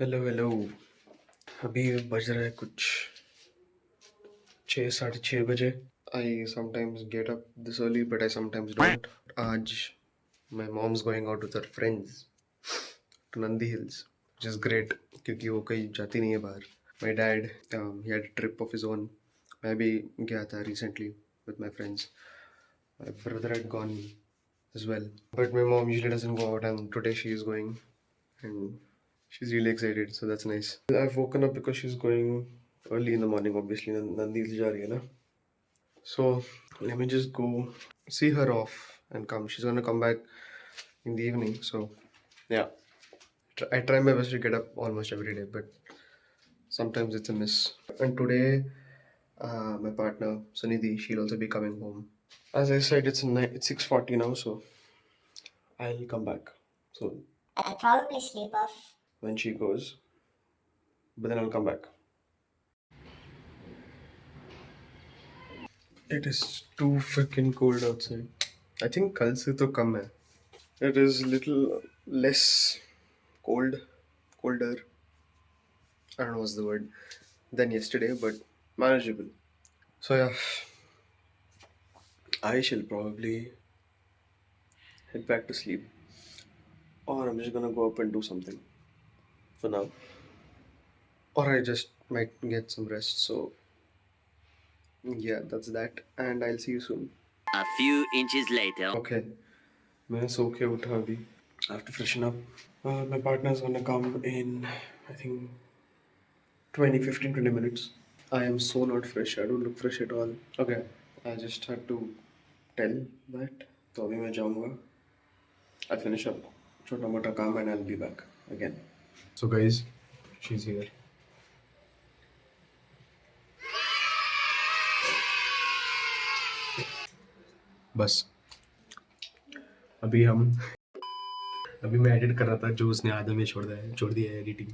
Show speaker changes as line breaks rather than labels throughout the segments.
Hello hello. अभी बज रहा है कुछ 6 साढ़े 6 बजे। I sometimes get up this early but I sometimes don't. आज my mom's going out with her friends to Nandi Hills which is great क्योंकि वो कहीं जाती नहीं है बाहर। My dad he had a trip of his own. मैं भी गया था recently with my friends. My brother had gone as well, but my mom usually doesn't go out and today she is going and she's really excited, so that's nice. I've woken up because she's going early in the morning, obviously. Nandi se ja rahi hai na, so let me just go see her off and come. She's gonna come back in the evening, so yeah. I try my best to get up almost every day, but sometimes it's a miss. And today my partner Sunidhi, she'll also be coming home. As I said, it's 6:40 now, so I'll come back. So
I'll probably sleep off.
when she goes, but then I'll come back. It is too freaking cold outside. I think कल से तो कम है. It is little less colder. I don't know what's the word than yesterday, but manageable. So yeah, I shall probably head back to sleep, or I'm just gonna go up and do something for now, or I just might get some rest. So yeah, that's that, and I'll see you soon.
A few inches later.
Okay, मैं सो के उठा अभी. I have to freshen up. My partner is gonna come in, I think, 20 minutes. I am so not fresh. I don't look fresh at all. Okay, I just had to tell that. तो अभी मैं जाऊँगा. I'll finish up छोटा मोटा काम and I'll be back again. So guys, she's here. बस अभी मैं एडिट कर रहा था जो उसने आधा में छोड़ दिया है एडिटिंग.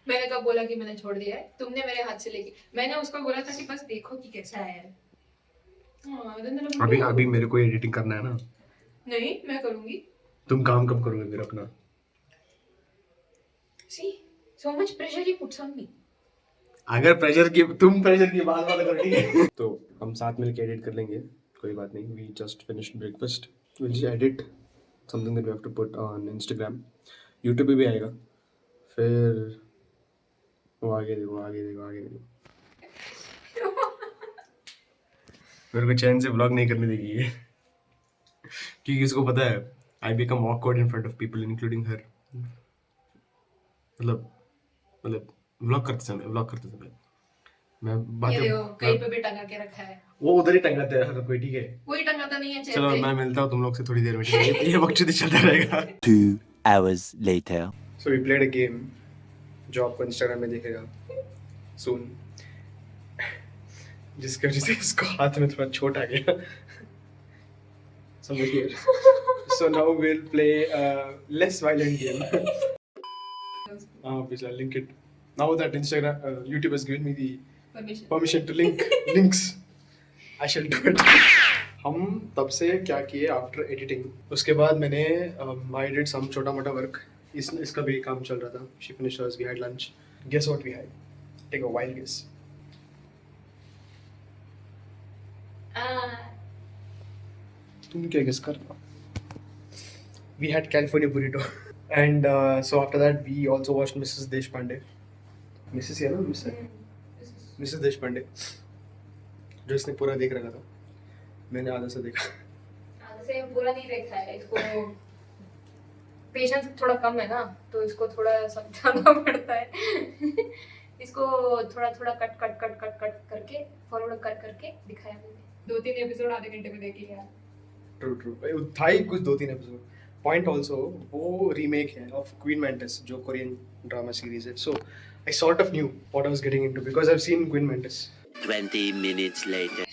मैंने कब बोला कि मैंने छोड़ दिया है? तुमने मेरे हाथ से लेके, मैंने उसको बोला था कि बस देखो कि कैसा है.
अभी मेरे को एडिटिंग करना है ना.
नहीं, मैं करूंगी.
तुम काम कब करोगे फिर अपना?
See, so much pressure he puts on me.
अगर तुम प्रेशर की बात करो ठीक है. तो हम साथ मिलकर एडिट कर लेंगे, कोई बात नहीं. We just finished breakfast. Will just edit something that we have to put on Instagram. YouTube पे भी आएगा. फिर वो आगे देखो. मेरे को चैन से व्लॉग नहीं करने देगी ये, क्योंकि इसको पता है I become awkward in front of people including हर. मतलब व्लॉग करते समय मैं
ये देखो, कहीं पे भी टंगा के रखा है.
वो उधर ही टंगाते हैं हर कोई. ठीक है,
कोई टंगाता नहीं है चेहरे
चलो
पे.
मैं मिलता हूँ तुम लोग से थोड़ी देर में. ठीक है, ये वक्त चलता रहेगा.
2 hours later.
So we played a game जो आपको इंस्टाग्राम में दिखेगा soon, जिसकी वजह से इसको हाथ में थोड़ा चोट आ गया. समझिए. So now we'll play a less violent game. Please I'll link it. Now that YouTube has given me the permission to link links, I shall do it. हम तब से क्या किए आफ्टर एडिटिंग, उसके बाद मैंने I did some छोटा मोटा वर्क. इसका भी काम चल रहा था. She finished hers, we had lunch. Guess what we had? Take a wild guess. तुम क्या guess कर? We had California burrito. And so after that we also watched Mrs. Deshpande. Mrs. है ना? Mrs. Deshpande. जो इसने पूरा देख रखा था. मैंने आधा से देखा.
आधा से पूरा नहीं देखा है. इसको पेशेंस थोड़ा कम है ना, तो इसको थोड़ा समझाना पड़ता है. इसको थोड़ा कट करके फॉरवर्ड करके दिखाया मैंने. 2-3 एपिसोड आधे घंटे में देख लिया.
ट्रू. था ही कुछ 2-3 एपिसोड. पॉइंट ऑल्सो वो रीमेक है ऑफ क्वीन मैंटिस जो कोरियन ड्रामा सीरीज है. So I sort of knew what I was getting into because I have seen Queen Mantis.
20 minutes later.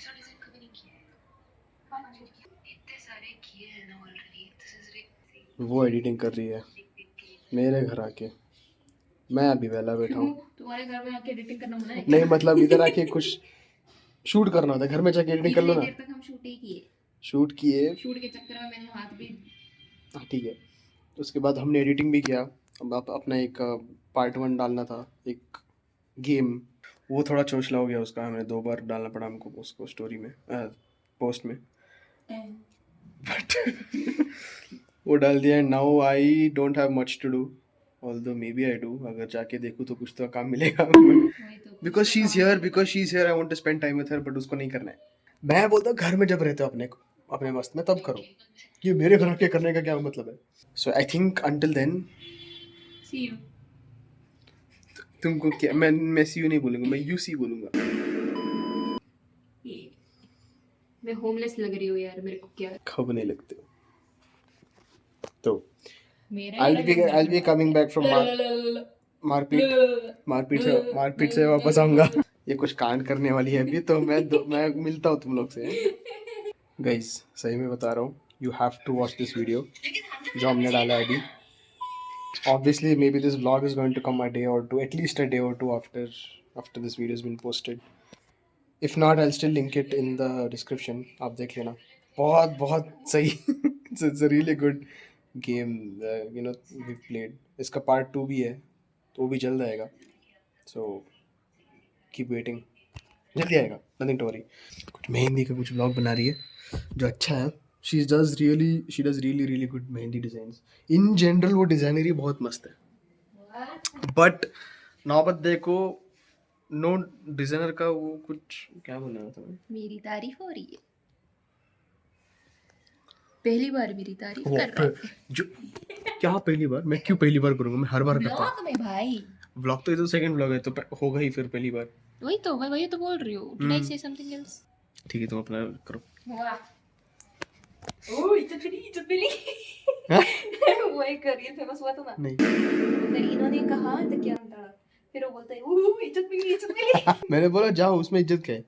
वो एडिटिंग कर रही है मेरे घर आके. मैं अभी वेला बैठा हूँ.
तुम्हारे घर में आके एडिटिंग करना मना है?
नहीं मतलब इधर आके कुछ शूट करना होता है. घर में जाके एडिटिंग कर लो ना.
देर तक हम शूट
किए
शूट के चक्कर में मैंने हाथ भी.
हाँ ठीक है. उसके बाद हमने एडिटिंग भी किया. अब अपना एक पार्ट 1 डालना था, एक गेम, वो थोड़ा चोचला हो गया उसका, हमें 2 बार डालना पड़ा हमको उसको स्टोरी में, पोस्ट में, बट वो डाल दिया है। Now I don't have much to do, although may be I do, अगर जाके देखूँ तो कुछ तो काम मिलेगा, because she is here I want to spend time with her, but उसको नहीं करना है। मैं बोलता हूँ घर में जब रहते हो अपने मस्त में तब करो, ये मेरे घर के करने का क्या मतलब है। So I think until then
see you.
तुमको क्या, मैं सी यू नहीं बोलूंगा, मैं यू सी बोलूंगा।
मैं होमलेस लग रही हूँ यार, मेरे को क्या
खब नहीं लगते हो तो
मेरा
I'll be coming back from मारपीट से वापस आऊंगा। ये कुछ कांड करने वाली है अभी, तो मैं मिलता हूँ तुम लोग से। गाइस सही में बता रहा हूँ, you have to watch this video जो हमने डाला है अभी। Obviously maybe this vlog is going to come a day or two, at least a day or two after this video has been posted. If not, I'll still link it in the description, आप देख लेना। बहुत बहुत सही it's a really good game, you know, we played। इसका part 2 भी है, तो वो भी जल्द आएगा, so keep waiting, जल्दी आएगा, nothing to worry। कुछ मेहंदी का कुछ vlog बना रही है जो अच्छा है। she does really good mehndi designs in general, वो डिज़ाइनर ही बहुत मस्त है, बट नौबत देखो, नो डिज़ाइनर का वो कुछ क्या बना रहा था मैं?
मेरी तारीफ हो रही है, पहली बार मेरी तारीफ
वो
कर रहा है
जो क्या पहली बार, मैं क्यों पहली बार करूंगा, मैं हर बार करता हूँ
ब्लॉग में भाई।
व्लॉग, तो ये तो सेकंड व्लॉग है, तो होगा ही फिर पहली बार।
वही तो मैं वही तो बोल रही हूँ। Did I say something else?
ठीक है, तुम अपना करो।
वाह, ओ इज्जत मिली वो एक करियर फेमस हुआ था ना,
नहीं
फिर इन्होंने कहा तो क्या था, फिर वो बोलता है ओ इज्जत मिली
मैंने बोला जाओ, उसमें इज्जत क्या है।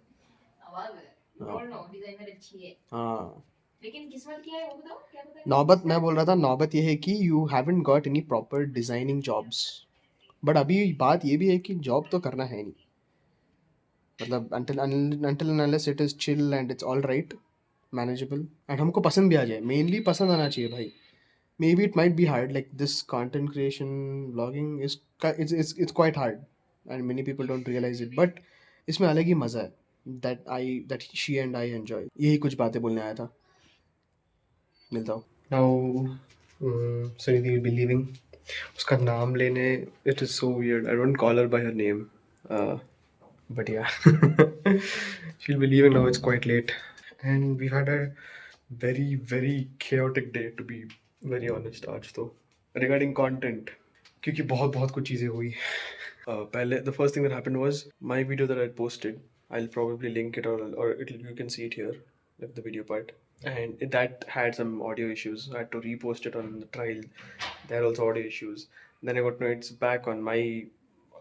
आवाज है, बोल नो डिजाइनर अच्छी है,
हाँ,
लेकिन किस्मत क्या है वो बताओ, क्या पता है?
नौबत मैं बोल रहा था, नौबत ये है कि you haven't got any proper designing jobs, but अभी बात ये भी है कि जॉब तो करना है नहीं, मतलब until and unless it is chill and it's all right, manageable, and हमको पसंद भी आ जाए, मेनली पसंद आना चाहिए भाई। Maybe it might be hard, like this content creation vlogging is it's quite hard and many people don't realize it, but इसमें अलग ही मज़ा है, that she and I enjoy। यही कुछ बातें बोलने आया था, मिलता हूँ। Now Sunidhi will be leaving, उसका नाम लेने, it is so weird, I don't call her by her name, but yeah she'll be leaving now, it's quite late and we've had a very chaotic day, to be very honest आज तो, regarding content, क्योंकि बहुत कुछ चीज़ें हुई। पहले the first thing that happened was my video that I posted, I'll probably link it, or you can see it here, like the video part, and that had some audio issues. I had to repost it on the trial, there are also audio issues. Then I got to know it's back on my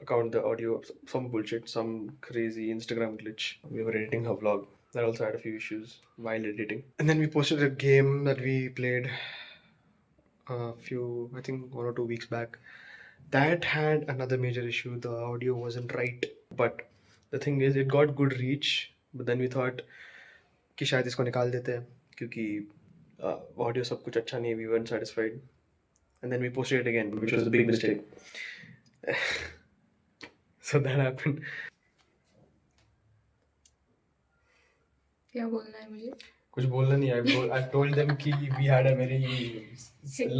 account, the audio, some bullshit, some crazy Instagram glitch. We were editing her vlog, that also had a few issues while editing. And then we posted a game that we played a few, I think 1 or 2 weeks back, that had another major issue, the audio wasn't right, but the thing is it got good reach, but then we thought कि शायद इसको निकाल देते हैं क्योंकि audio सब कुछ अच्छा नहीं है, we weren't satisfied, and then we posted it again, which was a big mistake so that happened।
क्या बोलना है मुझे?
कुछ बोलना नहीं, I've told them कि we had a very
Hectic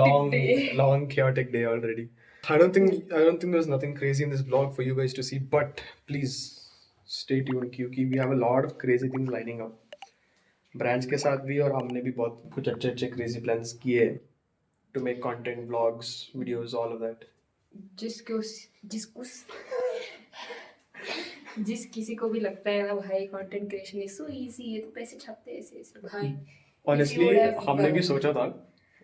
long chaotic day already। I don't think there's nothing crazy in this vlog for you guys to see, but please stay tuned क्योंकि we have a lot of crazy things lining up, brands के साथ भी, और हमने भी बहुत कुछ अच्छे crazy plans किए to make content, vlogs, videos, all of that।
जिस किसी को भी लगता है ना भाई content creation is so easy, ये तो पैसे छापते हैं ऐसे भाई,
Honestly
If you would have,
हमने भी सोचा था,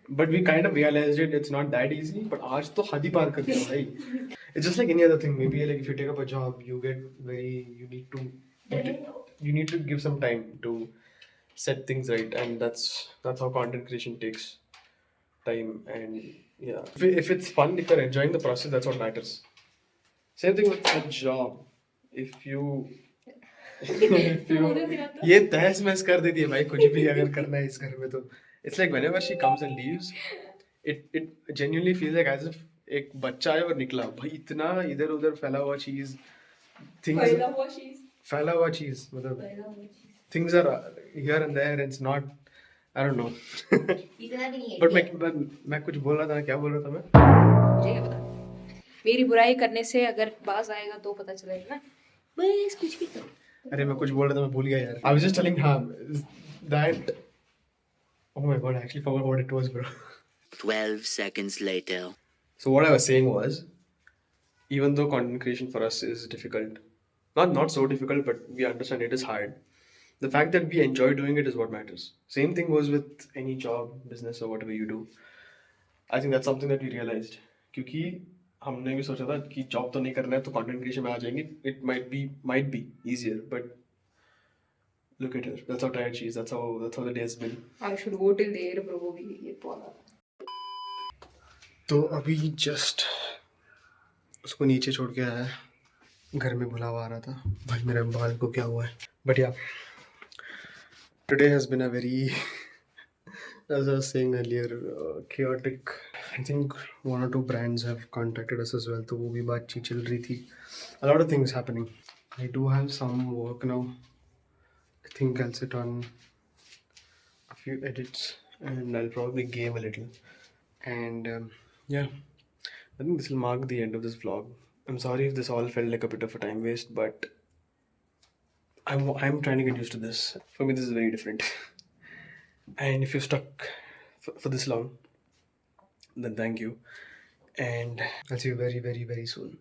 but we kind of realized it's not that easy, but आज तो हद ही पार कर दिया भाई। It's just like any other thing, maybe like if you take up a job, you need to give some time to set things right, and that's how content creation takes time, and yeah, if it's fun, if you're enjoying the process, that's what matters। Same thing with a job, if you ये तहस महस कर देती है भाई, कुछ भी अगर करना है इस घर में तो, it's like whenever she comes and leaves, it genuinely feels like as if एक बच्चा है और निकला भाई, इतना इधर उधर फैला हुआ चीज, थिंग्स फैला हुआ चीज, मतलब things are here and there, it's not, I don't know.
इतना भी नहीं है.
बट मैं कुछ बोल रहा था, क्या बोल रहा था मैं?
मुझे क्या पता, मेरी बुराई करने से अगर बाज आएगा तो पता चलेगा ना. बस कुछ भी करो.
अरे मैं कुछ बोल रहा था, मैं भूल गया यार. I was just telling that, oh my god, I actually forgot what it was, bro.
12 seconds later.
So what I was saying was, even though content creation for us is difficult, not so difficult, but we understand it is hard. The fact that we enjoy doing it is what matters. Same thing goes with any job, business, or whatever you do. I think that's something that we realized. क्योंकि हमने भी सोचा था कि job तो नहीं करना है तो कंटेंट क्रिएशन में आ जाएंगे. It might be easier, but look at her. That's how tired she is. That's how the day has been.
I should go till there, bro. वो भी ये बोला.
तो अभी जस्ट उसको नीचे छोड़ के आया, घर में बुलावा आ रहा था. भाई मेरे बाल को क्या हुआ है. But yeah, today has been a very, as I was saying earlier, chaotic. I think 1 or 2 brands have contacted us as well, तो वो भी बातचीत चल रही थी. A lot of things happening. I do have some work now. I think I'll sit on a few edits and I'll probably game a little. And yeah, I think this will mark the end of this vlog. I'm sorry if this all felt like a bit of a time waste, but I'm trying to get used to this. For me, this is very different. And if you're stuck for this long, then thank you. And I'll see you very, very, very soon.